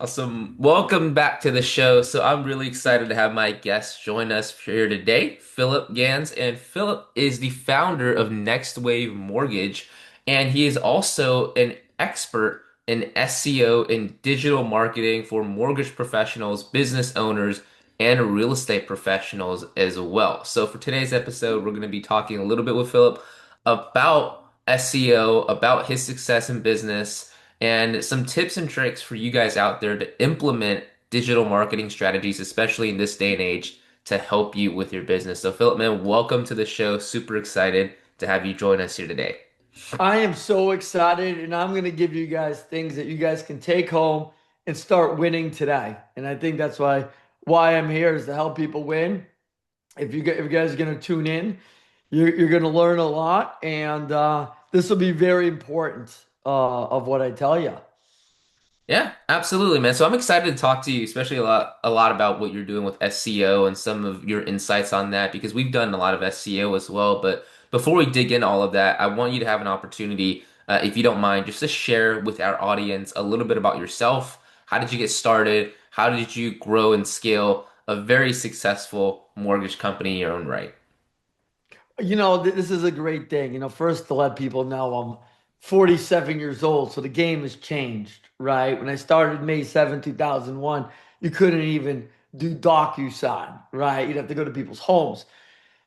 Awesome. Welcome back to the show. So I'm really excited to have my guest join us here today, Philip Ganz. And Philip is the founder of Next Wave Mortgage, and he is also an expert in SEO and digital marketing for mortgage professionals, business owners, and real estate professionals as well. So for today's episode, we're going to be talking a little bit with Philip about SEO, about his success in business and some tips and tricks for you guys out there to implement digital marketing strategies, especially in this day and age, to help you with your business. So, Philip, man, welcome to the show. Super excited to have you join us here today. I am so excited, and I'm going to give you guys things that you guys can take home and start winning today. And I think that's why I'm here is to help people win. If you guys are going to tune in, you're going to learn a lot, and this will be very important of what I tell you. Yeah, absolutely, man. So I'm excited to talk to you, especially a lot about what you're doing with SEO and some of your insights on that, because we've done a lot of SEO as well. But before we dig in all of that, I want you to have an opportunity, if you don't mind, just to share with our audience a little bit about yourself. How did you get started? How did you grow and scale a very successful mortgage company in your own right? This is a great thing. First to let people know I'm 47 years old, so the game has changed, right? When I started May 7th, 2001, you couldn't even do DocuSign, right? You'd have to go to people's homes.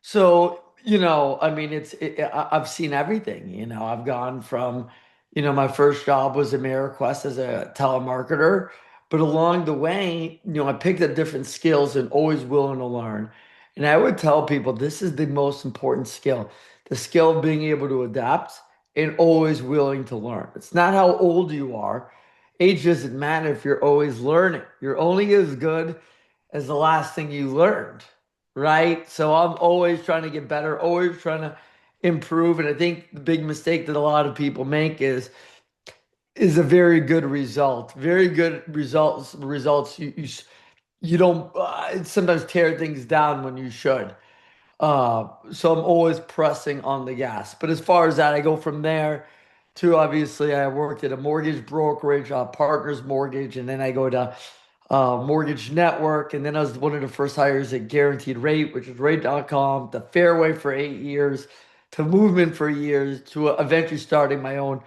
So, I mean, I've seen everything. I've gone from, my first job was AmeriQuest as a telemarketer, but along the way, I picked up different skills and always willing to learn. And I would tell people this is the most important skill, the skill of being able to adapt and always willing to learn. It's not how old you are. Age doesn't matter if you're always learning. You're only as good as the last thing you learned, right? So I'm always trying to get better, always trying to improve. And I think the big mistake that a lot of people make is a very good result. Very good results you don't sometimes tear things down when you should. So I'm always pressing on the gas. But as far as that, I go from there to obviously I worked at a mortgage brokerage, Partners Mortgage, and then I go to Mortgage Network, and then I was one of the first hires at Guaranteed Rate, which is rate.com, to Fairway for 8 years, to Movement for years, to eventually starting my own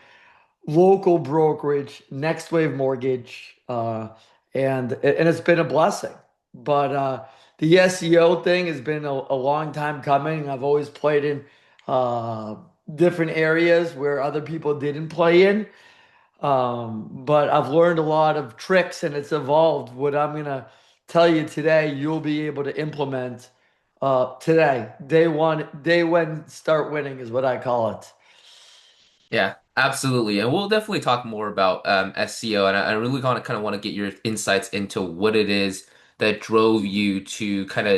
local brokerage, Next Wave Mortgage, and it's been a blessing. But the SEO thing has been a long time coming. I've always played in uh, different areas where other people didn't play in. But I've learned a lot of tricks and it's evolved. What I'm gonna tell you today, you'll be able to implement today. Day one, day one, start winning is what I call it. Yeah, absolutely. And we'll definitely talk more about SEO. And I really kind of want to get your insights into what it is that drove you to kind of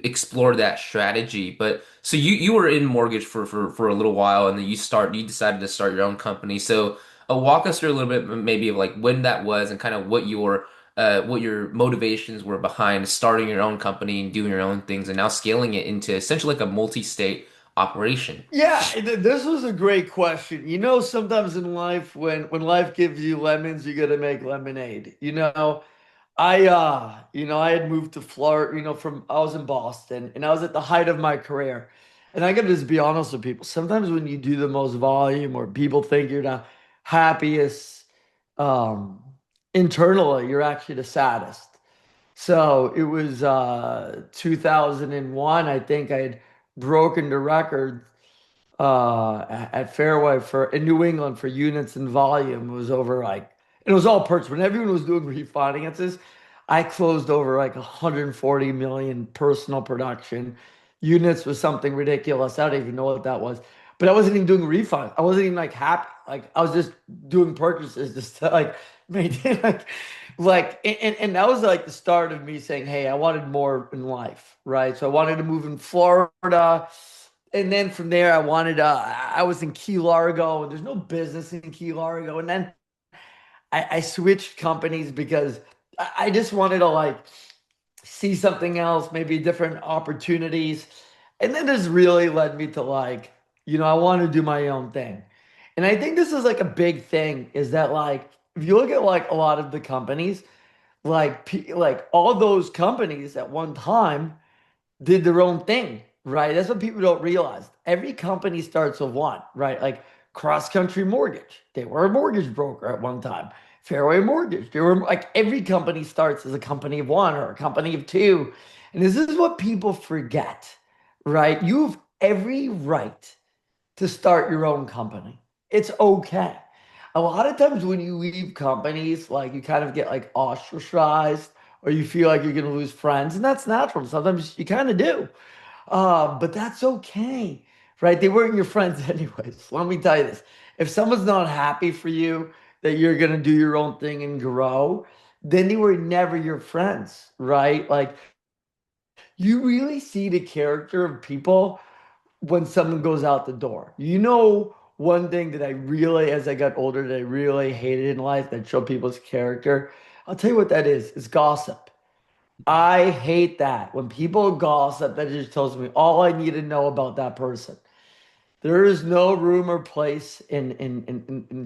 explore that strategy. But so you were in mortgage for a little while, and then you decided to start your own company. So walk us through a little bit maybe of like when that was and kind of what your motivations were behind starting your own company and doing your own things and now scaling it into essentially like a multi-state operation. Yeah, this was a great question. Sometimes in life, when life gives you lemons, you got to make lemonade. I had moved to Florida, from I was in Boston and I was at the height of my career. And I gotta just be honest with people. Sometimes when you do the most volume or people think you're the happiest, um, internally, you're actually the saddest. So it was 2001. I think I had broken the record at Fairway for in New England for units and volume. It was over like it was all purchase. When everyone was doing refinances, I closed over like 140 million personal production. Units was something ridiculous. I don't even know what that was. But I wasn't even doing refunds. I wasn't even like happy. Like I was just doing purchases just to like maintain and that was like the start of me saying, hey, I wanted more in life, right? So I wanted to move in Florida. And then from there, I was in Key Largo, and there's no business in Key Largo. And then I switched companies because I just wanted to like see something else, maybe different opportunities. And then this really led me to like, I want to do my own thing. And I think this is like a big thing is that like, if you look at like a lot of the companies, like all those companies at one time did their own thing, right? That's what people don't realize. Every company starts with one, right? Like Cross Country Mortgage, they were a mortgage broker at one time. Fairway Mortgage, they were like every company starts as a company of one or a company of two. And this is what people forget, right? You have every right to start your own company. It's okay. A lot of times when you leave companies, like you kind of get like ostracized or you feel like you're going to lose friends, and that's natural. Sometimes you kind of do. But that's okay, right? They weren't your friends anyways. Let me tell you this. If someone's not happy for you that you're going to do your own thing and grow, then they were never your friends, right? Like you really see the character of people when someone goes out the door. You know, one thing that I really, as I got older, that I really hated in life that showed people's character. I'll tell you what that is gossip. I hate that. When people gossip, that just tells me all I need to know about that person. There is no room or place in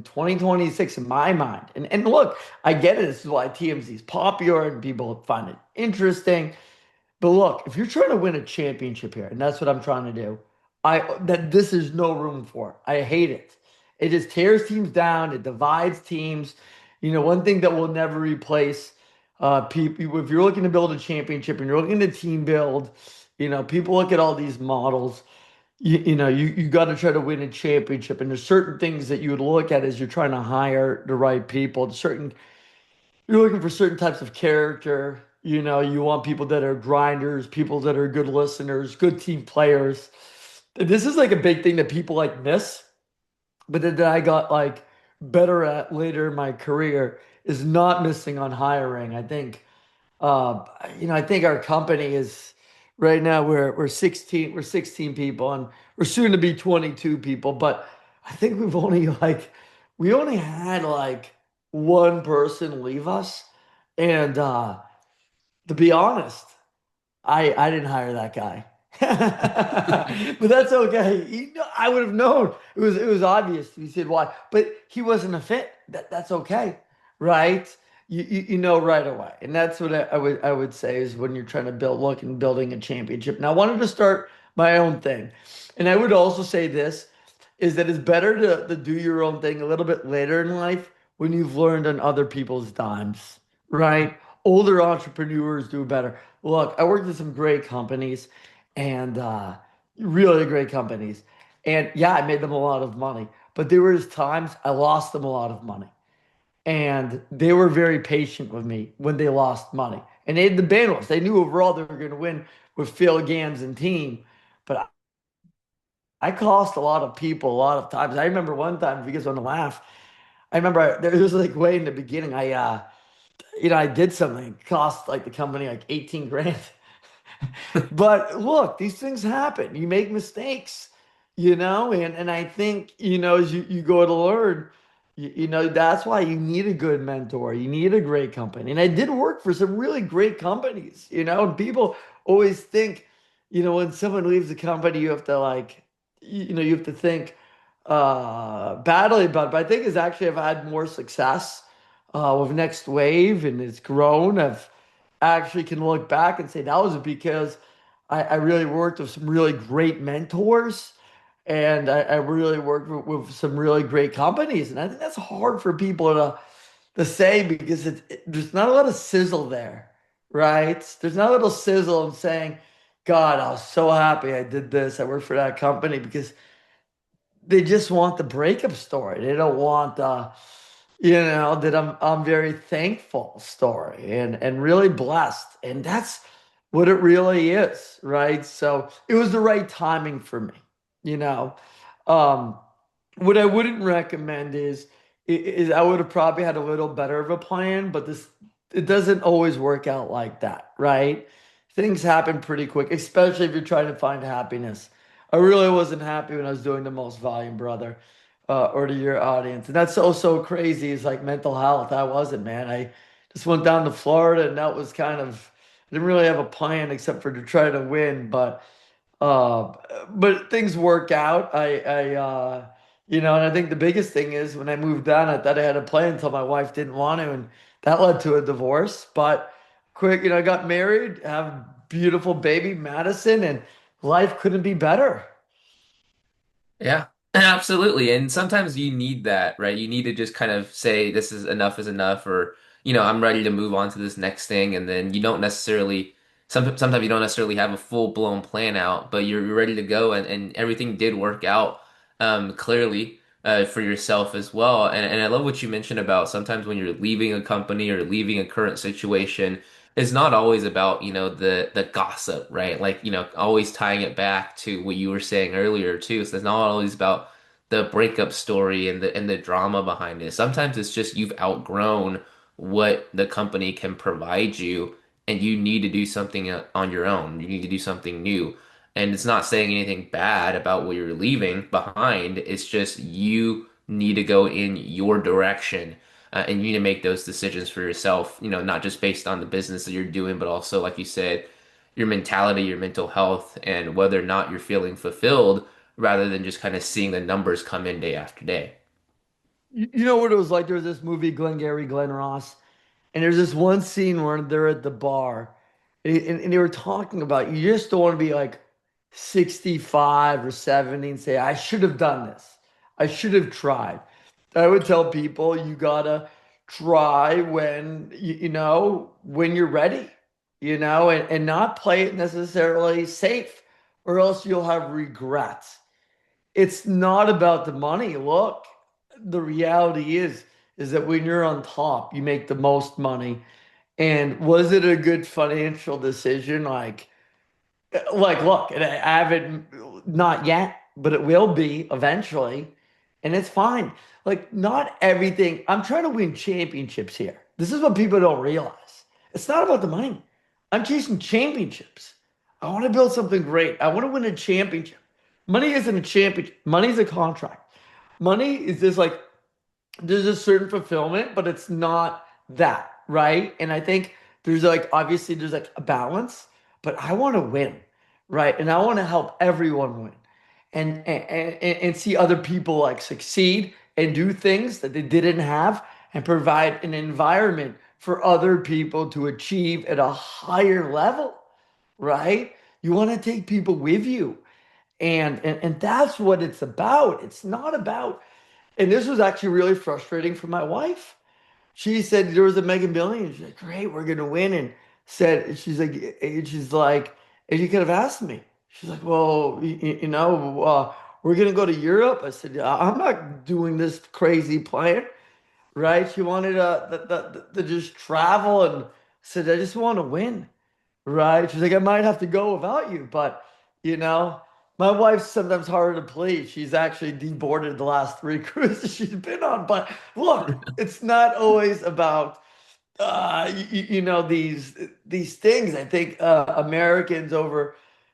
2026 in my mind. And look, I get it. This is why TMZ is popular and people find it interesting. But look, if you're trying to win a championship here, and that's what I'm trying to do, this is no room for. I hate it. It just tears teams down. It divides teams. You know, one thing that will never replace people. If you're looking to build a championship and you're looking to team build, you know, people look at all these models. You got to try to win a championship, and there's certain things that you would look at as you're trying to hire the right people. Certain you're looking for certain types of character. You know, you want people that are grinders, people that are good listeners, good team players. This is like a big thing that people like miss, but that I got like better at later in my career is not missing on hiring. Uh, I think our company is right now we're 16 people and we're soon to be 22 people, but I think we only had like one person leave us. And to be honest, I didn't hire that guy. But that's okay. I would have known. It was obvious. He said why, but he wasn't a fit. That's okay, right? You know right away, and that's what I would say is when you're trying to building a championship. Now I wanted to start my own thing, and I would also say this is that it's better to do your own thing a little bit later in life when you've learned on other people's dimes, right? Older entrepreneurs do better. Look, I worked with some great companies and really great companies. And yeah, I made them a lot of money, but there was times I lost them a lot of money. And they were very patient with me when they lost money. And they had the bandwidth. They knew overall they were going to win with Phil Gans and team. But I cost a lot of people a lot of times. I remember one time, if you guys want to laugh, I remember there was like way in the beginning, I did something, it cost like the company like 18 grand. But look, these things happen. You make mistakes, and I think, as you go to learn, that's why you need a good mentor. You need a great company. And I did work for some really great companies, and people always think, when someone leaves a company, you have to like, you have to think badly about it. But I think it's actually I've had more success with Next Wave and it's grown. I've actually can look back and say that was because I really worked with some really great mentors and I really worked with some really great companies. And I think that's hard for people to say because there's not a lot of sizzle there, right? There's not a little sizzle in saying, God, I was so happy I did this. I worked for that company because they just want the breakup story. They don't want that I'm very thankful story and really blessed. And that's what it really is, right? So it was the right timing for me, you know. Um, what I wouldn't recommend is I would have probably had a little better of a plan, but this it doesn't always work out like that, right? Things happen pretty quick, especially if you're trying to find happiness. I really wasn't happy when I was doing the most volume, brother, or to your audience. And that's so crazy. It's like mental health. I wasn't, man. I just went down to Florida and that was I didn't really have a plan except for to try to win. Uh, but things work out. And I think the biggest thing is when I moved down, I thought I had a plan until my wife didn't want to, and that led to a divorce. But quick, I got married, have a beautiful baby, Madison, and life couldn't be better. Yeah, absolutely. And sometimes you need that, right? You need to just kind of say this is enough, or I'm ready to move on to this next thing, and then you don't necessarily sometimes you don't necessarily have a full-blown plan out, but you're ready to go, and everything did work out clearly for yourself as well. And I love what you mentioned about sometimes when you're leaving a company or leaving a current situation, it's not always about, the gossip, right? Like, always tying it back to what you were saying earlier too. So it's not always about the breakup story and the drama behind it. Sometimes it's just you've outgrown what the company can provide you and you need to do something on your own. You need to do something new. And it's not saying anything bad about what you're leaving behind. It's just you need to go in your direction, and you need to make those decisions for yourself, not just based on the business that you're doing, but also, like you said, your mentality, your mental health, and whether or not you're feeling fulfilled rather than just kind of seeing the numbers come in day after day. You know what it was like? There was this movie, Glengarry Glen Ross. And there's this one scene where they're at the bar and they were talking about you just don't want to be like 65 or 70 and say, I should have done this. I should have tried. I would tell people you gotta try when when you're ready, and not play it necessarily safe, or else you'll have regrets. It's not about the money. Look, the reality is that when you're on top, you make the most money. And was it a good financial decision? Look, and I haven't, not yet, but it will be eventually, and it's fine. Like, not everything. I'm trying to win championships here. This is what people don't realize. It's not about the money. I'm chasing championships. I want to build something great. I want to win a championship. Money isn't a championship. Money is a contract. Money is just like there's a certain fulfillment, but it's not that, right? And I think there's like obviously there's like a balance, but I want to win, right? And I want to help everyone win and see other people like succeed and do things that they didn't have and provide an environment for other people to achieve at a higher level, right? You want to take people with you. And that's what it's about. It's not about, and this was actually really frustrating for my wife. She said there was a Mega Millions. She's like, great, we're gonna win. And she's like, and you could have asked me. She's like, well, we're gonna go to Europe. I said, I'm not doing this crazy plan, right? She wanted to just travel, and said, I just want to win, right? She's like, I might have to go without you, but you know, my wife's sometimes harder to please. She's actually deboarded the last three cruises she's been on. But look, it's not always about these things. I think Americans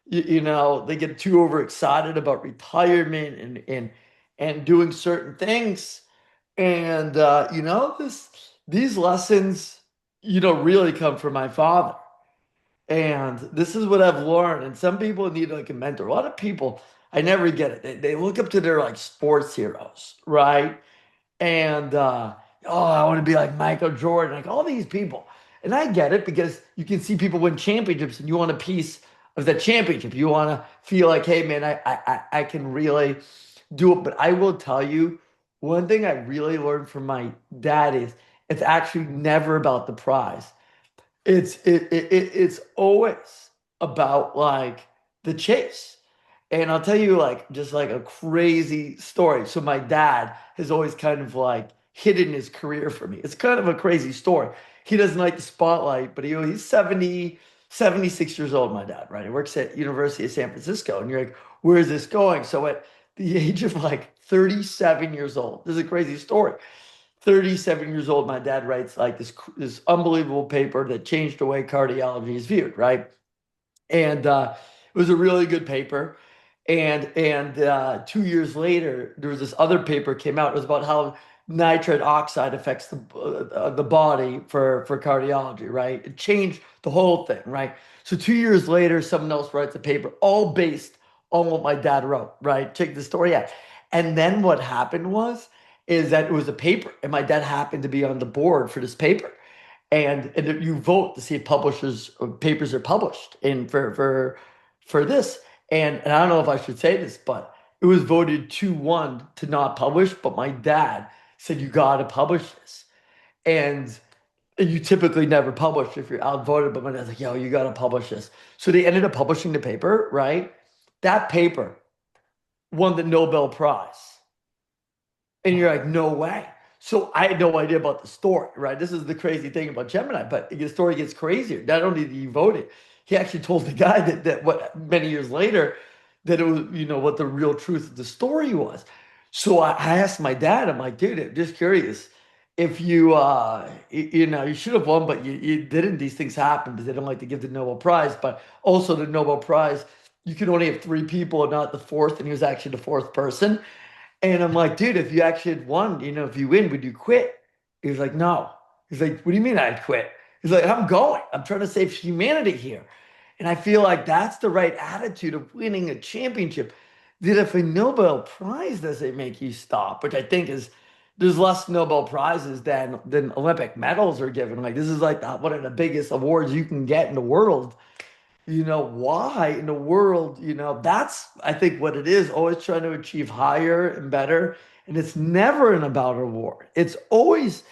they get too overexcited about retirement and doing certain things. And these lessons, really come from my father. And this is what I've learned. And some people need like a mentor. A lot of people, I never get it. They look up to their like sports heroes, right? And oh, I want to be like Michael Jordan, like all these people. And I get it because you can see people win championships and you want a piece of that championship. You want to feel like, hey man, I can really do it. But I will tell you, one thing I really learned from my dad is it's actually never about the prize. It's always about like the chase. And I'll tell you like just like a crazy story. So my dad has always kind of like hidden his career for me. It's kind of a crazy story. He doesn't like the spotlight, but he's 76 years old, my dad, right? He works at University of San Francisco. And you're like, where is this going? So at the age of like 37 years old, this is a crazy story. 37 years old, my dad writes like this unbelievable paper that changed the way cardiology is viewed, right? And it was a really good paper. And 2 years later, there was this other paper came out. It was about how nitrate oxide affects the body for cardiology, right? It changed the whole thing, right? So 2 years later, someone else writes a paper, all based on what my dad wrote, right? Check the story out. And then what happened was is that it was a paper, and my dad happened to be on the board for this paper. and you vote to see if publishers or papers are published in for this. And I don't know if I should say this, but it was voted 2-1 to not publish, but my dad said you got to publish this. And you typically never publish if you're outvoted, but my dad's like, yo, you got to publish this. So they ended up publishing the paper, right? That paper won the Nobel Prize. And you're like, no way. So I had no idea about the story, right? This is the crazy thing about Gemini, but the story gets crazier. Not only did he vote it, he actually told the guy that what many years later that it was, what the real truth of the story was. So I asked my dad, I'm like, dude, I'm just curious if you should have won, but you didn't. These things happen because they don't like to give the Nobel Prize, but also the Nobel Prize, you can only have three people and not the fourth, and he was actually the fourth person. And I'm like, dude, if you actually had won, if you win, would you quit? He was like, no. He's like, what do you mean I'd quit? He's like, I'm going. I'm trying to save humanity here. And I feel like that's the right attitude of winning a championship. That if a Nobel Prize doesn't make you stop, which I think is there's less Nobel Prizes than Olympic medals are given. Like this is like one of the biggest awards you can get in the world. Why in the world, that's, I think, what it is, always trying to achieve higher and better. And it's never an about reward. It's always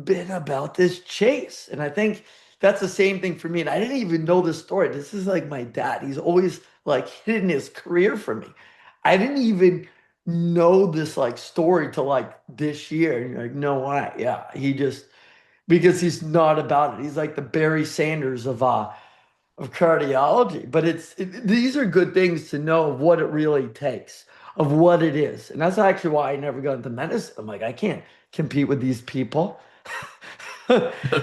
been about this chase. And I think that's the same thing for me. And I didn't even know this story. This is like my dad. He's always like hidden his career from me. I didn't even know this like story till like this year. And you're like, no way. Yeah. Because he's not about it. He's like the Barry Sanders of cardiology. But these are good things to know of what it really takes, of what it is. And that's actually why I never got into medicine. I'm like, I can't compete with these people.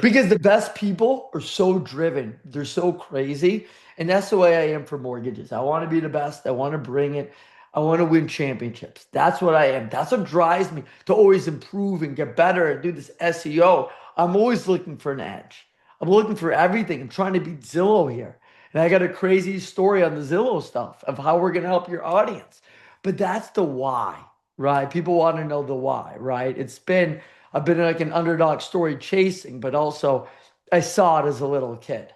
Because the best people are so driven, they're so crazy. And that's the way I am for mortgages. I want to be the best. I want to bring it. I want to win championships. That's what I am. That's what drives me to always improve and get better and do this SEO. I'm always looking for an edge. I'm looking for everything. I'm trying to beat Zillow here. And I got a crazy story on the Zillow stuff of how we're going to help your audience. But that's the why, right? People want to know the why, right? I've been like an underdog story chasing, but also I saw it as a little kid.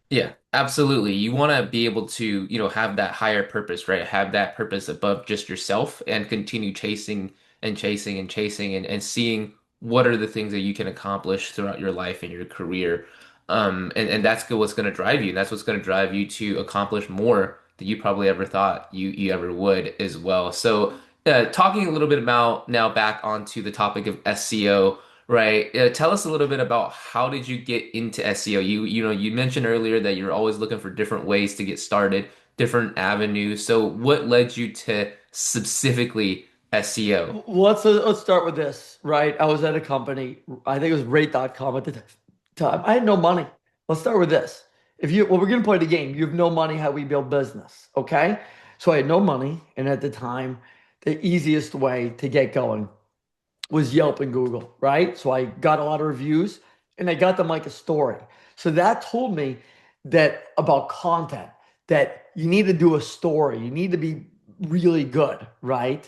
Yeah, absolutely. You want to be able to, have that higher purpose, right? Have that purpose above just yourself and continue chasing and chasing and chasing and seeing what are the things that you can accomplish throughout your life and your career. And that's what's going to drive you. That's what's going to drive you to accomplish more than you probably ever thought you ever would as well. So, talking a little bit about now back onto the topic of SEO. Right. Tell us a little bit about how did you get into SEO? You mentioned earlier that you're always looking for different ways to get started, different avenues. So what led you to specifically SEO? Let's start with this, right? I was at a company, I think it was rate.com at the time. I had no money. Let's start with this. We're gonna play the game. You have no money, how we build business, okay? So I had no money, and at the time, the easiest way to get going was Yelp and Google, right? So I got a lot of reviews and I got them like a story. So that told me that about content, that you need to do a story, you need to be really good, right?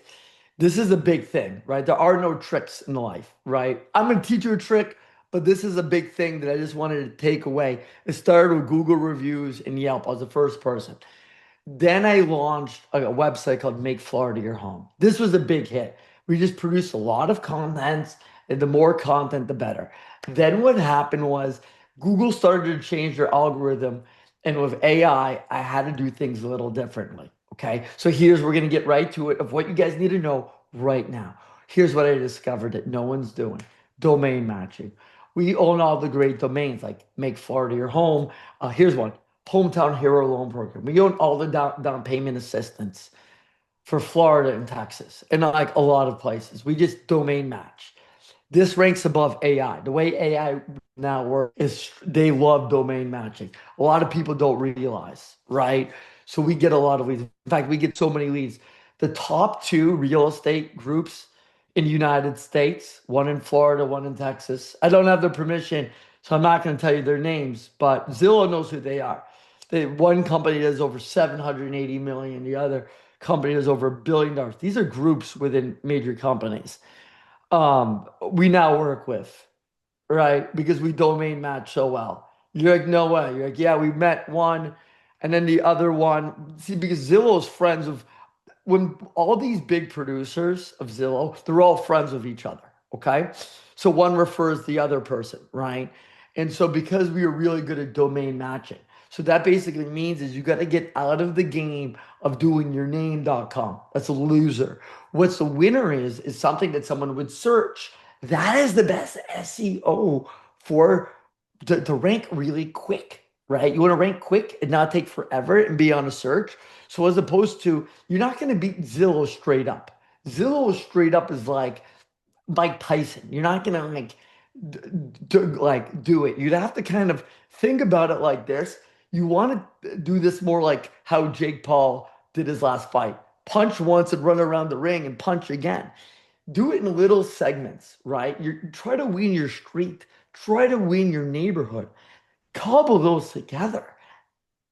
This is a big thing, right? There are no tricks in life, right? I'm going to teach you a trick, but this is a big thing that I just wanted to take away. It started with Google reviews and Yelp. I was the first person. Then I launched a website called Make Florida Your Home. This was a big hit. We just produced a lot of content, and the more content, the better. Then what happened was Google started to change their algorithm, and with AI, I had to do things a little differently. Okay, so we're gonna get right to it of what you guys need to know right now. Here's what I discovered that no one's doing: domain matching. We own all the great domains like Make Florida Your Home. Here's one: Hometown Hero Loan Program. We own all the down payment assistance for Florida and Texas and like a lot of places. We just domain match. This ranks above AI. The way AI now works is they love domain matching. A lot of people don't realize, right? So we get a lot of leads. In fact, we get so many leads. The top two real estate groups in the United States, one in Florida, one in Texas. I don't have their permission, so I'm not going to tell you their names, but Zillow knows who they are. One company does over 780 million, the other company does over $1 billion. These are groups within major companies we now work with. right? Because we domain match so well. You're like, no way. You're like, yeah, we met one, and then the other one. See, because Zillow's friends with when all these big producers of Zillow, they're all friends with each other. Okay. So one refers the other person, right? And so because we are really good at domain matching, so that basically means is you got to get out of the game of doing your name.com. That's a loser. What's the winner is something that someone would search. That is the best SEO for to rank really quick, right? You want to rank quick and not take forever and be on a search. So as opposed to, you're not going to beat Zillow straight up. Zillow straight up is like Mike Tyson. You're not going to like do it. You'd have to kind of think about it like this. You want to do this more like how Jake Paul did his last fight. Punch once and run around the ring and punch again. Do it in little segments, right? You try to win your street, try to win your neighborhood. Cobble those together.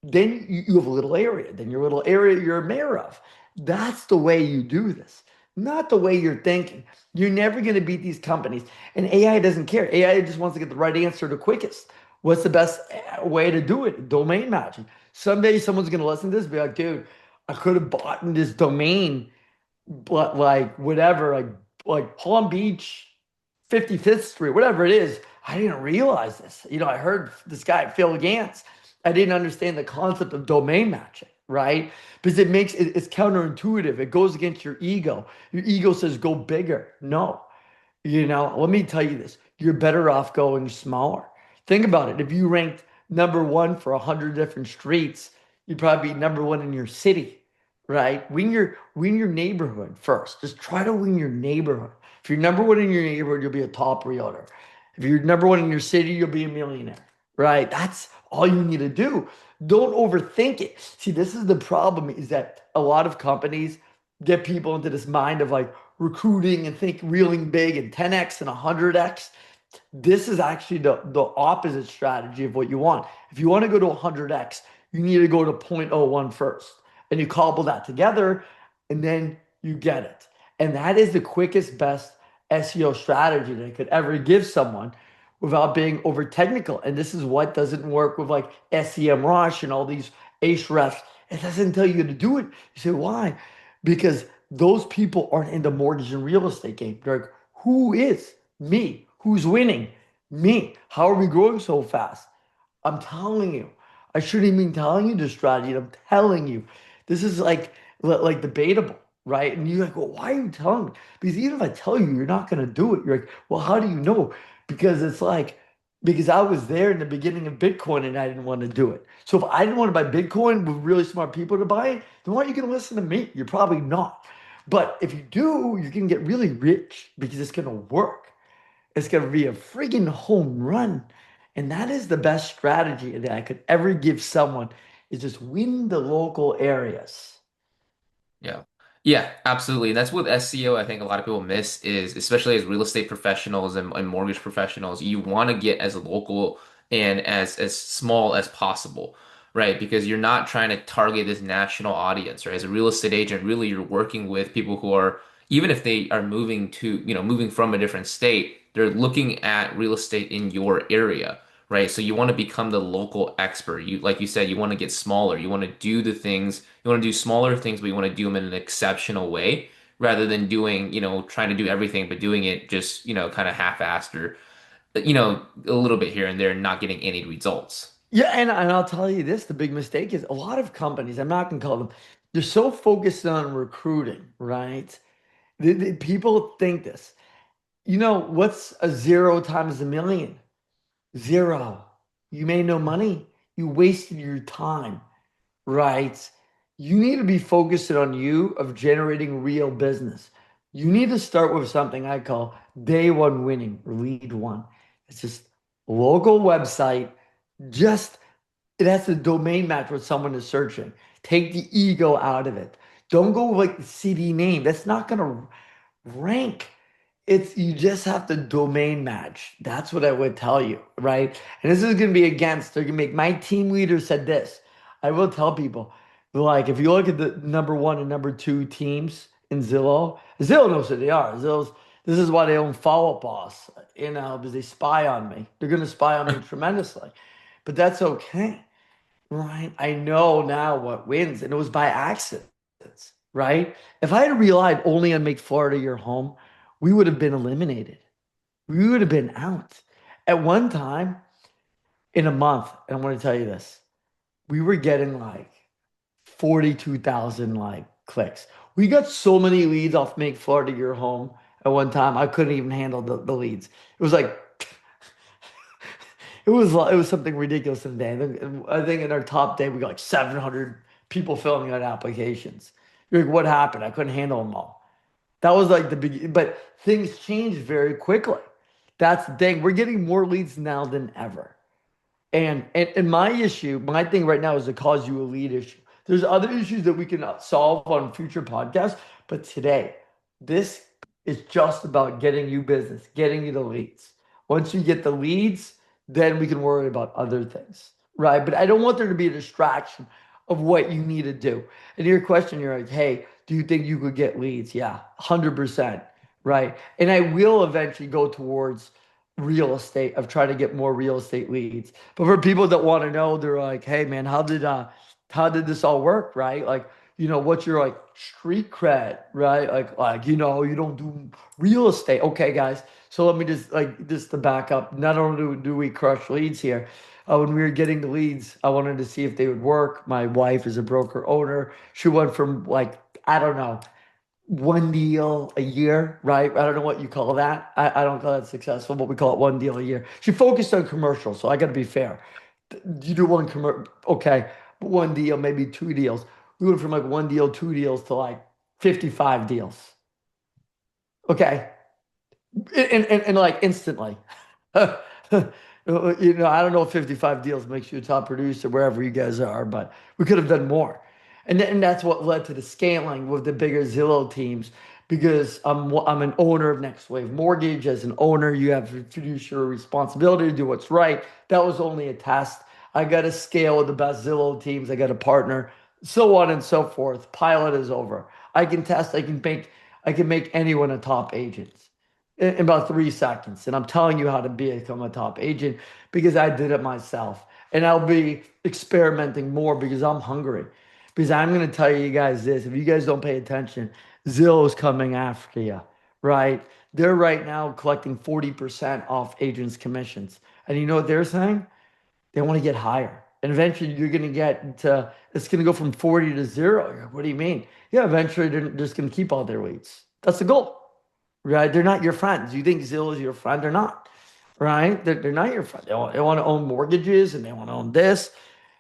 Then you have a little area. Then your little area you're a mayor of. That's the way you do this, not the way you're thinking. You're never going to beat these companies. And AI doesn't care. AI just wants to get the right answer the quickest. What's the best way to do it? Domain matching. Someday someone's going to listen to this and be like, dude, I could have bought in this domain, but like whatever, like Palm Beach, 55th Street, whatever it is. I didn't realize this. I heard this guy, Phil Gantz. I didn't understand the concept of domain matching, right? Because it's counterintuitive. It goes against your ego. Your ego says go bigger. No, let me tell you this. You're better off going smaller. Think about it. If you ranked number one for 100 different streets, you'd probably be number one in your city, right? Win your neighborhood first. Just try to win your neighborhood. If you're number one in your neighborhood, you'll be a top realtor. If you're number one in your city, you'll be a millionaire, right? That's all you need to do. Don't overthink it. See, this is the problem is that a lot of companies get people into this mind of like recruiting and think reeling big and 10x and 100x. This is actually the opposite strategy of what you want. If you want to go to 100x, you need to go to 0.01 first. And you cobble that together and then you get it. And that is the quickest, best SEO strategy that I could ever give someone without being over technical. And this is what doesn't work with like SEM Rush and all these ace refs. It doesn't tell you to do it. You say, why? Because those people aren't in the mortgage and real estate game. They're like, who is me? Who's winning? Me. How are we growing so fast? I'm telling you. I shouldn't even be telling you the strategy. I'm telling you. This is like debatable, right? And you're like, well, why are you telling me? Because even if I tell you, you're not going to do it. You're like, well, how do you know? Because it's like, because I was there in the beginning of Bitcoin and I didn't want to do it. So if I didn't want to buy Bitcoin with really smart people to buy it, then why are you going to listen to me? You're probably not. But if you do, you can get really rich because it's going to work. It's going to be a friggin' home run. And that is the best strategy that I could ever give someone is just win the local areas. Yeah. Yeah, absolutely. And that's what SEO I think a lot of people miss is especially as real estate professionals and mortgage professionals, you want to get as local and as small as possible, right? Because you're not trying to target this national audience, right? As a real estate agent, really you're working with people who are even if they are moving to, moving from a different state, they're looking at real estate in your area. Right. So you want to become the local expert. Like you said, you want to get smaller. You want to do the things, you want to do smaller things, but you want to do them in an exceptional way rather than doing, trying to do everything, but doing it just, kind of half-assed or, a little bit here and there and not getting any results. Yeah, and I'll tell you this, the big mistake is a lot of companies, I'm not gonna call them, they're so focused on recruiting, right? People think this. What's a zero times a million? Zero. You made no money. You wasted your time, right? You need to be focused on you of generating real business. You need to start with something I call day one winning or lead one. It's just local website, just it has to domain match what someone is searching. Take the ego out of it. Don't go with like the city name. That's not gonna rank. It's you just have to domain match. That's what I would tell you, right? And this is going to be against. They're going to make my team leader said this. I will tell people, like, if you look at the number one and number two teams in Zillow, Zillow knows who they are. This is why they own Follow Up Boss, because they spy on me. They're going to spy on me tremendously. But that's okay, right? I know now what wins, and it was by accident, right? If I had relied only on Make Florida Your Home, we would have been eliminated. We would have been out. At one time in a month, and I'm going to tell you this, we were getting like 42,000 like clicks. We got so many leads off Make Florida Your Home at one time. I couldn't even handle the leads. It was like it was something ridiculous in a day. I think in our top day we got like 700 people filling out applications. You're like, what happened? I couldn't handle them all. That was like the beginning, but things changed very quickly. That's the thing. We're getting more leads now than ever. And my issue, my thing right now is to cause you a lead issue. There's other issues that we can solve on future podcasts, but today, this is just about getting you business, getting you the leads. Once you get the leads, then we can worry about other things, right? But I don't want there to be a distraction of what you need to do. And your question, you're like, hey, do you think you could get leads? Yeah, 100%, right? And I will eventually go towards real estate of trying to get more real estate leads. But for people that want to know, they're like, hey man, how did this all work, right? Like, what's your like street cred, right? Like, you don't do real estate. Okay, guys. So let me just to back up. Not only do we crush leads here, when we were getting the leads, I wanted to see if they would work. My wife is a broker owner. She went from like, I don't know, one deal a year, right? I don't know what you call that. I don't call that successful, but we call it one deal a year. She focused on commercial, so I got to be fair. You do one commercial, okay, but one deal, maybe two deals. We went from like one deal, two deals to like 55 deals. Okay. And like instantly. I don't know if 55 deals makes you a top producer wherever you guys are, but we could have done more. And that's what led to the scaling with the bigger Zillow teams because I'm an owner of Next Wave Mortgage. As an owner, you have a fiduciary responsibility to do what's right. That was only a test. I got to scale with the best Zillow teams. I got a partner, so on and so forth. Pilot is over. I can test. I can make anyone a top agent in about 3 seconds. And I'm telling you how to become a top agent because I did it myself. And I'll be experimenting more because I'm hungry. Because I'm going to tell you guys this, if you guys don't pay attention, Zillow's coming after you, right? They're right now collecting 40% off agents' commissions. And you know what they're saying? They want to get higher. And eventually you're going to get to, it's going to go from 40 to zero. You're like, what do you mean? Yeah, eventually they're just going to keep all their leads. That's the goal, right? They're not your friends. You think Zillow is your friend? They're not, right? They're not your friend. They want to own mortgages and they want to own this.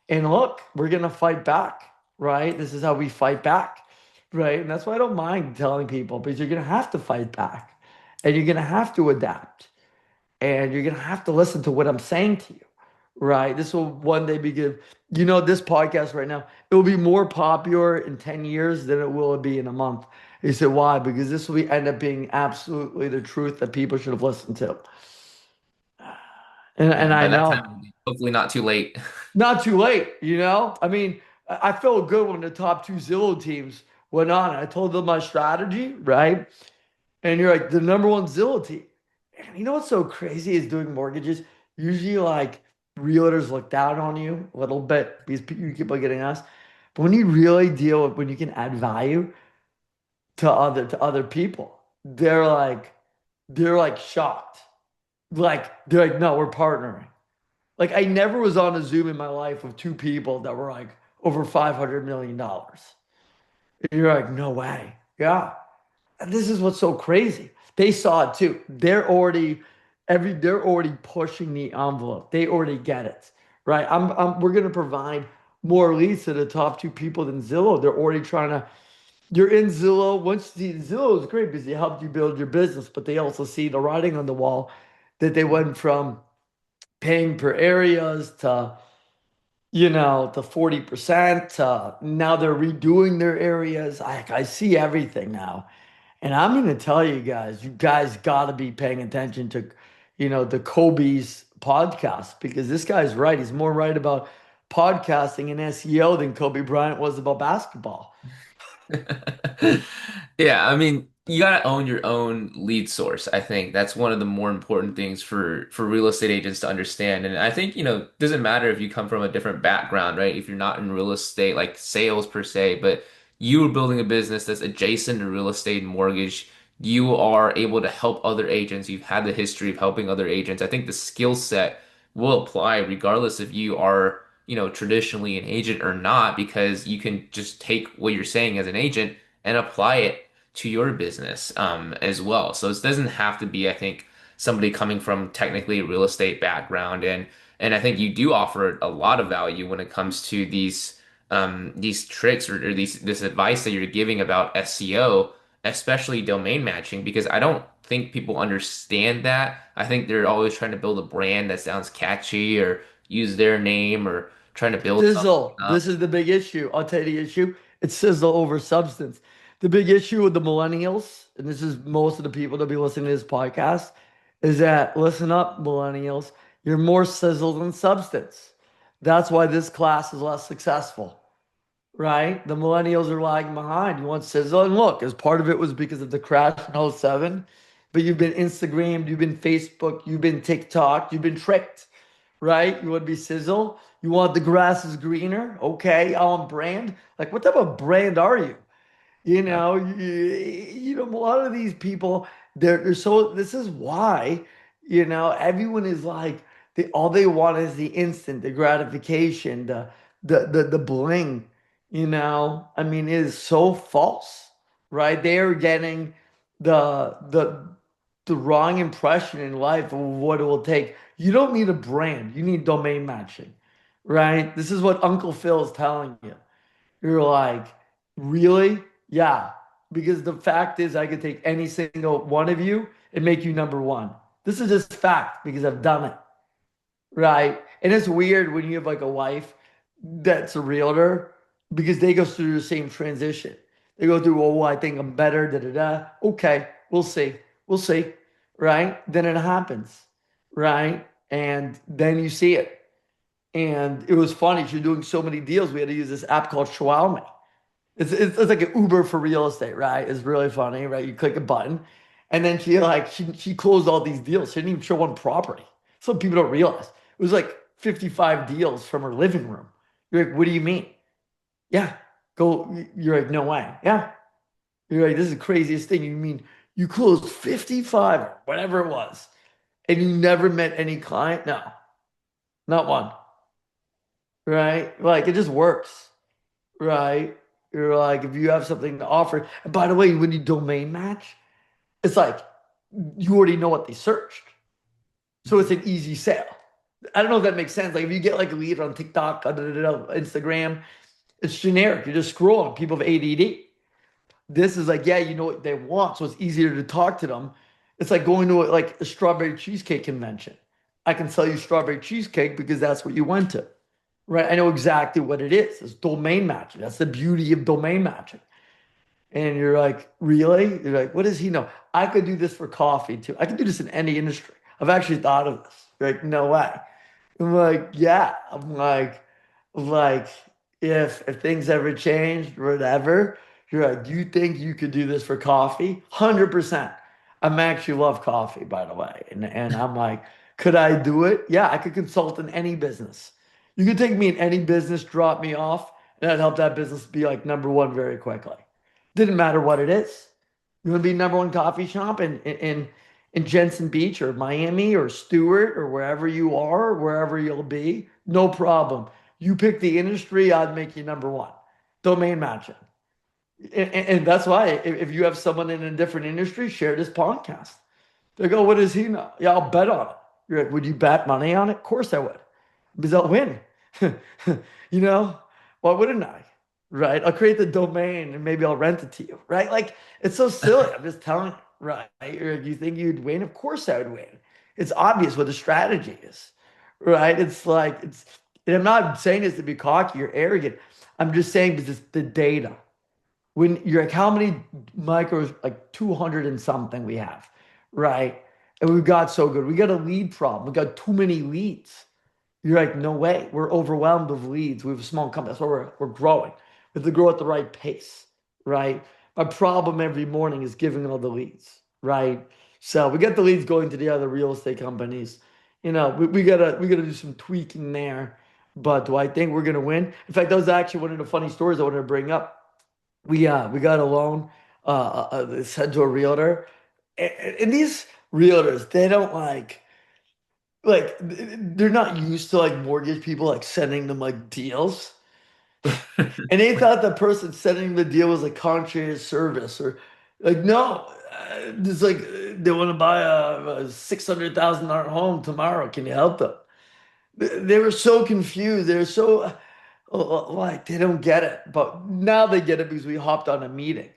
And look, we're going to fight back, right? This is how we fight back, right? And that's why I don't mind telling people because you're going to have to fight back and you're going to have to adapt and you're going to have to listen to what I'm saying to you, right? This will one day be good. This podcast right now, it will be more popular in 10 years than it will be in a month. He said, why? Because this will end up being absolutely the truth that people should have listened to. And And I by that know. time, it'll be hopefully not too late. Not too late. I mean, I felt good when the top two Zillow teams went on. I told them my strategy, right? And you're like the number one Zillow team. And you know what's so crazy is doing mortgages. Usually, like realtors look down on you a little bit because you keep on getting asked. But when you really deal with when you can add value to other people, they're like shocked. Like they're like, no, we're partnering. Like I never was on a Zoom in my life with two people that were like over $500 million. And you're like, no way. Yeah. And this is what's so crazy. They saw it too. They're already pushing the envelope. They already get it. Right. We're gonna provide more leads to the top two people than Zillow. They're already trying to you're in Zillow. Zillow is great because they helped you build your business, but they also see the writing on the wall that they went from paying per areas to 40%. Now they're redoing their areas. I see everything now. And I'm going to tell you guys got to be paying attention to, the Kobe's podcast because this guy's right. He's more right about podcasting and SEO than Kobe Bryant was about basketball. Yeah, I mean, you gotta own your own lead source. I think that's one of the more important things for real estate agents to understand. And I think, it doesn't matter if you come from a different background, right? If you're not in real estate, like sales per se, but you are building a business that's adjacent to real estate and mortgage, you are able to help other agents. You've had the history of helping other agents. I think the skill set will apply regardless if you are, traditionally an agent or not, because you can just take what you're saying as an agent and apply it to your business as well. So it doesn't have to be, I think, somebody coming from technically a real estate background, and I think you do offer a lot of value when it comes to these tricks or this advice that you're giving about SEO, especially domain matching, because I don't think people understand that. I think they're always trying to build a brand that sounds catchy or use their name or trying to build something Sizzle. up. This is the big issue. I'll tell you the issue. It's sizzle over substance. The big issue with the millennials, and this is most of the people that be listening to this podcast, is that listen up, millennials, you're more sizzle than substance. That's why this class is less successful, right? The millennials are lagging behind. You want sizzle, and look, as part of it was because of the crash in '07, but you've been Instagrammed, you've been Facebook, you've been TikTok, you've been tricked, right? You want to be sizzle. You want the grass is greener. Okay, I'm on brand. Like, what type of brand are you? Yeah. A lot of these people, they're so. This is why, everyone is like, all they want is the instant, the gratification, the bling. I mean, it is so false, right? They are getting the wrong impression in life of what it will take. You don't need a brand. You need domain matching, right? This is what Uncle Phil is telling you. You're like, really? Yeah. Because the fact is, I could take any single one of you and make you number one. This is just fact because I've done it. Right. And it's weird when you have like a wife that's a realtor because they go through the same transition. They go through, oh, I think I'm better, da da da. Okay, we'll see. We'll see. Right. Then it happens. Right. And then you see it. And it was funny. She's doing so many deals. We had to use this app called Xiaomi. It's like an Uber for real estate, right? It's really funny, right? You click a button, and then she closed all these deals. She didn't even show one property. Some people don't realize it was like 55 deals from her living room. You're like, what do you mean? Yeah, go. You're like, no way. Yeah, you're like, this is the craziest thing. You mean you closed 55 or whatever it was, and you never met any client? No, not one. Right? Like it just works. Right? You're like, if you have something to offer. And by the way, when you domain match, it's like you already know what they searched. So it's an easy sale. I don't know if that makes sense. Like if you get like a lead on TikTok, Instagram, it's generic. You're just scrolling. People have ADD. This is like, yeah, you know what they want. So it's easier to talk to them. It's like going to like a strawberry cheesecake convention. I can sell you strawberry cheesecake because that's what you went to. Right? I know exactly what it is. It's domain matching. That's the beauty of domain matching. And you're like, really? You're like, what does he know? I could do this for coffee too. I could do this in any industry. I've actually thought of this. You're like, no way. I'm like, yeah. I'm like, if things ever changed, whatever, you're like, do you think you could do this for coffee? 100%. I'm actually love coffee, by the way. And I'm like, could I do it? Yeah, I could consult in any business. You could take me in any business, drop me off, and I'd help that business be like number one very quickly. Didn't matter what it is. You want to be number one coffee shop in Jensen Beach or Miami or Stewart or wherever you are, wherever you'll be, no problem. You pick the industry, I'd make you number one. Domain matching. And that's why if you have someone in a different industry, share this podcast. They go, what does he know? Yeah, I'll bet on it. You're like, would you bet money on it? Of course I would. Because I'll win. you know, why wouldn't I? Right? I'll create the domain and maybe I'll rent it to you. Right? Like it's so silly. I'm just telling you. Right? Or if you think you'd win, of course I would win. It's obvious what the strategy is. Right? It's like it's. And I'm not saying this to be cocky or arrogant. I'm just saying because it's the data. When you're like, how many micros? Like 200 and something we have, right? And we've got so good. We got a lead problem. We got too many leads. You're like, no way. We're overwhelmed with leads. We have a small company. That's why we're growing. We have to grow at the right pace, right? My problem every morning is giving all the leads, right? So we got the leads going to the other real estate companies. We gotta do some tweaking there. But do I think we're gonna win? In fact, that was actually one of the funny stories I wanted to bring up. We got a loan sent to a realtor, and these realtors, they don't they're not used to like mortgage people like sending them like deals. And they thought the person sending the deal was a concierge service or like no, it's like they want to buy a $600,000 home tomorrow. Can you help them? They were so confused. They were so like they don't get it. But now they get it because we hopped on a meeting,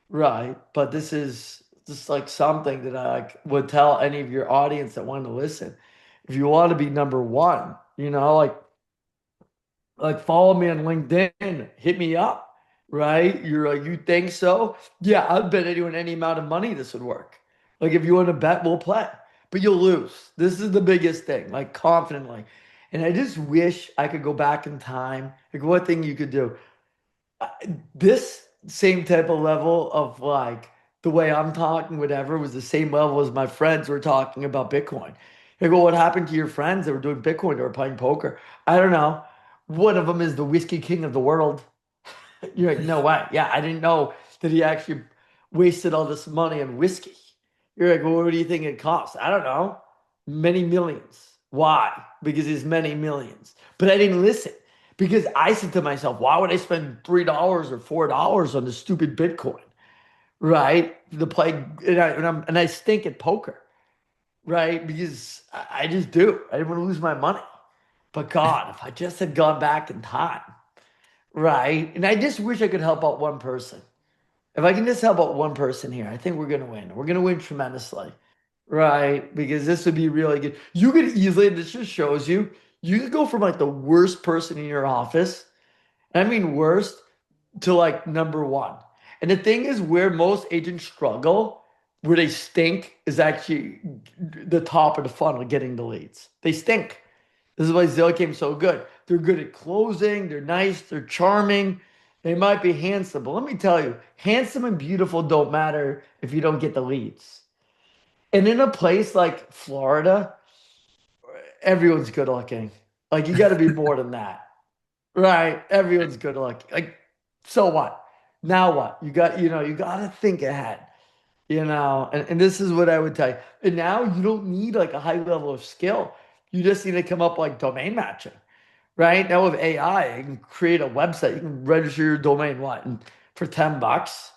right? But this is just like something that I like, would tell any of your audience that want to listen. If you want to be number one, like follow me on LinkedIn, hit me up, right? You're like, you think so? Yeah, I'd bet anyone any amount of money this would work. Like if you want to bet, we'll play. But you'll lose. This is the biggest thing, like confidently. And I just wish I could go back in time. Like one thing you could do this same type of level of like the way I'm talking, whatever, was the same level as my friends were talking about Bitcoin. I go, what happened to your friends that were doing Bitcoin? They were playing poker. I don't know. One of them is the whiskey king of the world. You're like, no way. Yeah, I didn't know that he actually wasted all this money on whiskey. You're like, well, what do you think it costs? I don't know. Many millions. Why? Because it's many millions. But I didn't listen because I said to myself, why would I spend $3 or $4 on the stupid Bitcoin? Right? The play, and I stink at poker, right? Because I just do. I didn't want to lose my money. But God, if I just had gone back in time, right? And I just wish I could help out one person. If I can just help out one person here, I think we're gonna win. We're gonna win tremendously, right? Because this would be really good. You could easily, this just shows you, you could go from like the worst person in your office, and I mean worst, to like number one. And the thing is, where most agents struggle, where they stink, is actually the top of the funnel, getting the leads. They stink. This is why Zillow came so good. They're good at closing. They're nice. They're charming. They might be handsome, but let me tell you, handsome and beautiful don't matter if you don't get the leads. And in a place like Florida, everyone's good looking. Like you got to be more than that, right? Everyone's good looking. Like, so what? Now what? You got to think ahead. And this is what I would tell you. And now you don't need like a high level of skill. You just need to come up like domain matching, right? Now with AI, you can create a website. You can register your domain what for $10.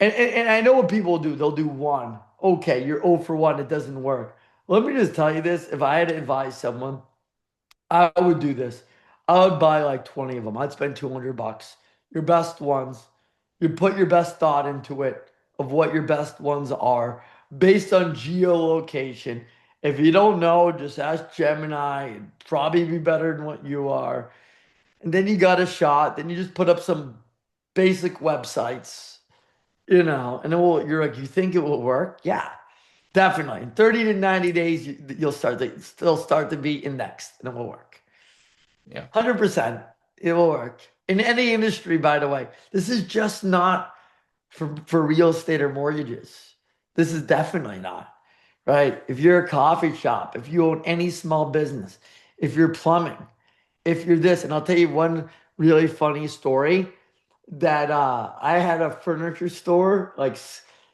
And I know what people do. They'll do one. Okay, you're 0 for 1. It doesn't work. Let me just tell you this. If I had to advise someone, I would do this. I would buy like 20 of them. I'd spend $200. Your best ones. You put your best thought into it of what your best ones are based on geolocation. If you don't know, just ask Gemini. It'd probably be better than what you are. And then you got a shot. Then you just put up some basic websites, and you're like, you think it will work? Yeah, definitely. In 30 to 90 days, still start to be indexed and it will work. Yeah. 100%. It will work. In any industry, by the way. This is just not for real estate or mortgages. This is definitely not, right? If you're a coffee shop, if you own any small business, if you're plumbing, if you're this, and I'll tell you one really funny story that I had a furniture store, like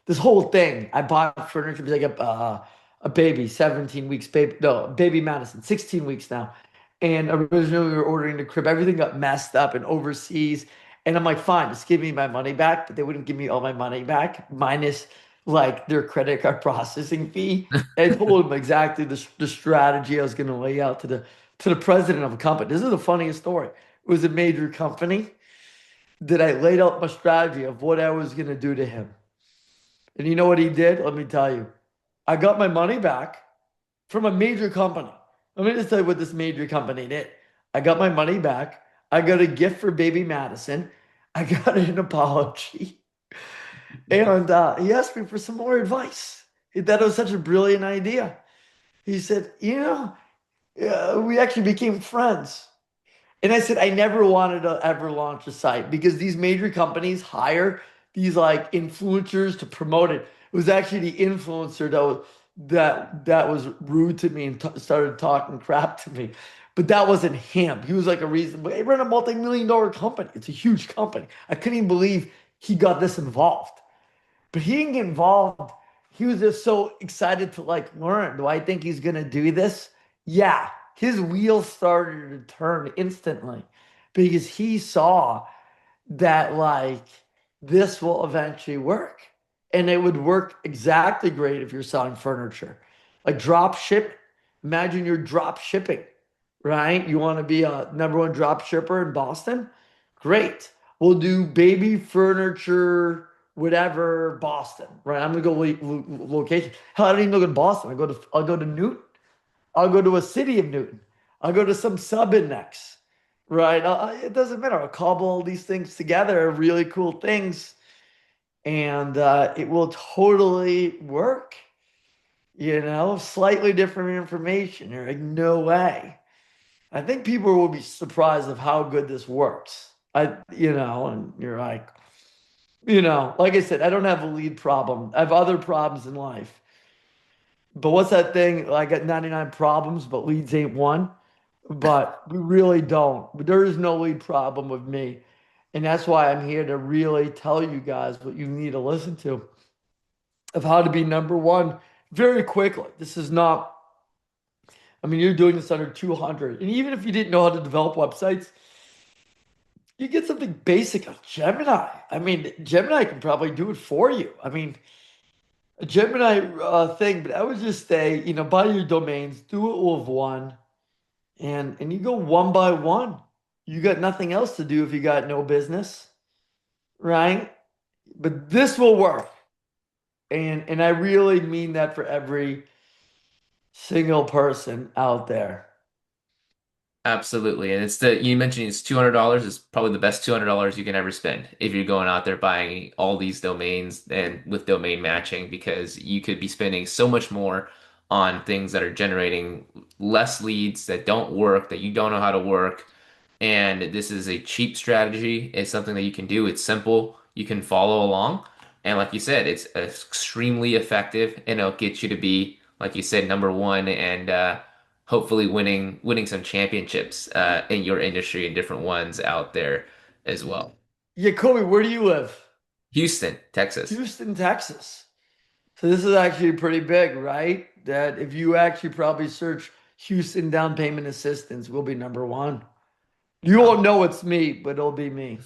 this whole thing. I bought furniture because I got a baby, 17 weeks, baby, no, baby Madison, 16 weeks now. And originally we were ordering the crib. Everything got messed up and overseas. And I'm like, fine, just give me my money back. But they wouldn't give me all my money back, minus like their credit card processing fee. And I told them exactly the strategy I was going to lay out to the president of a company. This is the funniest story. It was a major company that I laid out my strategy of what I was going to do to him. And you know what he did? Let me tell you. I got my money back from a major company. Let me just tell you what this major company did. I got my money back. I got a gift for baby Madison. I got an apology. And he asked me for some more advice. He thought it was such a brilliant idea. He said, we actually became friends. And I said, I never wanted to ever launch a site because these major companies hire these like influencers to promote it. It was actually the influencer that was rude to me and t started talking crap to me. But that wasn't him. He was like a reason. He ran a multi-million dollar company. It's a huge company. I couldn't even believe he got this involved. But he didn't get involved. He was just so excited to like learn. Do I think he's gonna do this? Yeah. His wheels started to turn instantly because he saw that like this will eventually work. And it would work exactly great if you're selling furniture. Like drop ship. Imagine you're drop shipping, right? You want to be a number one drop shipper in Boston? Great. We'll do baby furniture, whatever, Boston, right? I'm gonna go location. Hell, I don't even go to Boston. I'll go to Newton. I'll go to a city of Newton. I'll go to some sub-index, right? It doesn't matter. I'll cobble all these things together, really cool things, and it will totally work. Slightly different information. You're like, no way. I think people will be surprised of how good this works. And you're like, like I said, I don't have a lead problem. I have other problems in life. But what's that thing? I got 99 problems, but leads ain't one. But we really don't. There is no lead problem with me. And that's why I'm here to really tell you guys what you need to listen to of how to be number one very quickly. This is not, I mean, you're doing this under 200. And even if you didn't know how to develop websites, you get something basic like Gemini. I mean, Gemini can probably do it for you. I mean, a Gemini thing, but I would just say, buy your domains, do it with one, and you go one by one. You got nothing else to do if you got no business, right? But this will work. And I really mean that for every single person out there. Absolutely. And you mentioned it's $200 is probably the best $200 you can ever spend if you're going out there buying all these domains and with domain matching because you could be spending so much more on things that are generating less leads that don't work, that you don't know how to work. And this is a cheap strategy. It's something that you can do. It's simple. You can follow along. And like you said, it's extremely effective and it'll get you to be, like you said, number one and hopefully winning some championships in your industry and different ones out there as well. Yeah, Kobe, where do you live? Houston, Texas. Houston, Texas. So this is actually pretty big, right? That if you actually probably search Houston down payment assistance, will be number one. You Uh, won't know it's me, but it'll be me.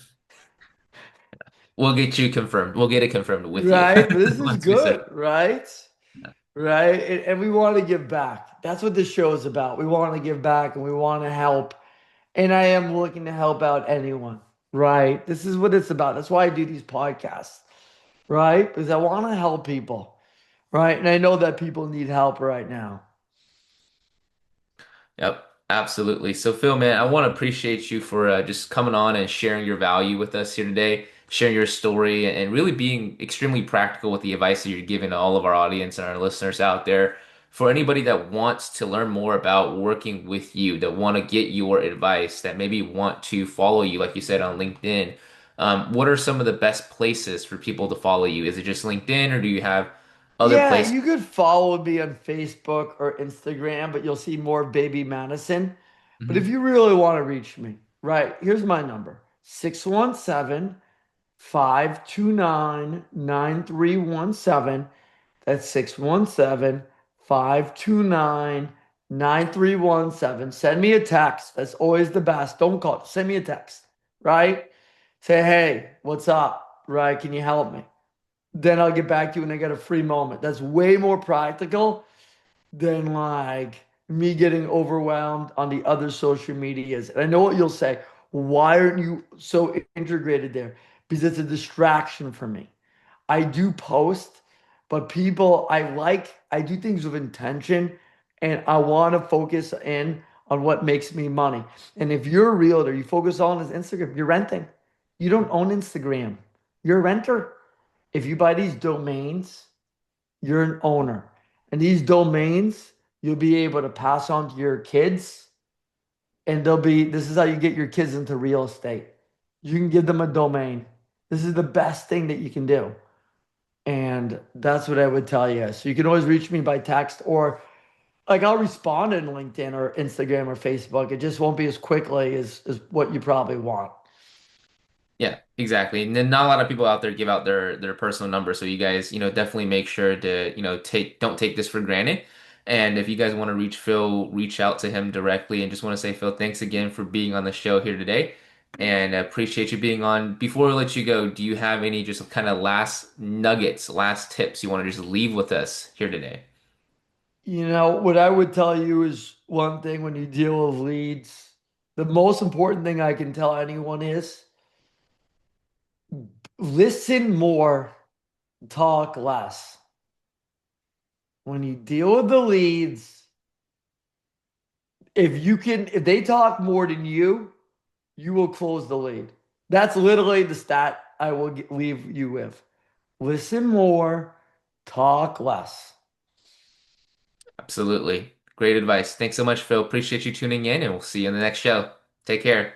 we'll get you confirmed. We'll get it confirmed with you Right? But this is once we set. good, right? Right? And we want to give back. That's what this show is about. We want to give back and we want to help. And I am looking to help out anyone, right? This is what it's about. That's why I do these podcasts, right? Because I want to help people, right? And I know that people need help right now. Yep, absolutely. So, Phil, man, I want to appreciate you for just coming on and sharing your value with us here today, sharing your story, and really being extremely practical with the advice that you're giving to all of our audience and our listeners out there. For anybody that wants to learn more about working with you, that want to get your advice, that maybe want to follow you, like you said on LinkedIn, what are some of the best places for people to follow you? Is it just LinkedIn, or do you have other Yeah, places? you could follow me on Facebook or Instagram, but you'll see more Baby Madison. But if Mhm. you really want to reach me, right, here's my number 617-529-9317. That's 617-529-9317. Send me a text. That's always the best. Don't call. Send me a text, right? Say, hey, what's up? Right? Can you help me? Then I'll get back to you when I get a free moment. That's way more practical than like me getting overwhelmed on the other social medias. And I know what you'll say. Why aren't you so integrated there? Because it's a distraction for me. I do post, but I do things with intention and I want to focus in on what makes me money. And if you're a realtor, you focus on is Instagram, you're renting. You don't own Instagram. You're a renter. If you buy these domains, you're an owner. And these domains, you'll be able to pass on to your kids. And this is how you get your kids into real estate. You can give them a domain. This is the best thing that you can do. And that's what I would tell you. So you can always reach me by text or like I'll respond in LinkedIn or Instagram or Facebook. It just won't be as quickly as what you probably want. Yeah, exactly. And then not a lot of people out there give out their personal number, so you guys, definitely make sure to, don't take this for granted. And if you guys want to reach Phil, reach out to him directly. And just want to say, Phil, thanks again for being on the show here today, and I appreciate you being on. Before we let you go, do you have any just kind of last nuggets, last tips you want to just leave with us here today? What I would tell you is one thing when you deal with leads, the most important thing I can tell anyone is listen more, talk less. When you deal with the leads, if they talk more than you will close the lead. That's literally the stat I will leave you with. Listen more, talk less. Absolutely. Great advice. Thanks so much, Phil. Appreciate you tuning in, and we'll see you in the next show. Take care.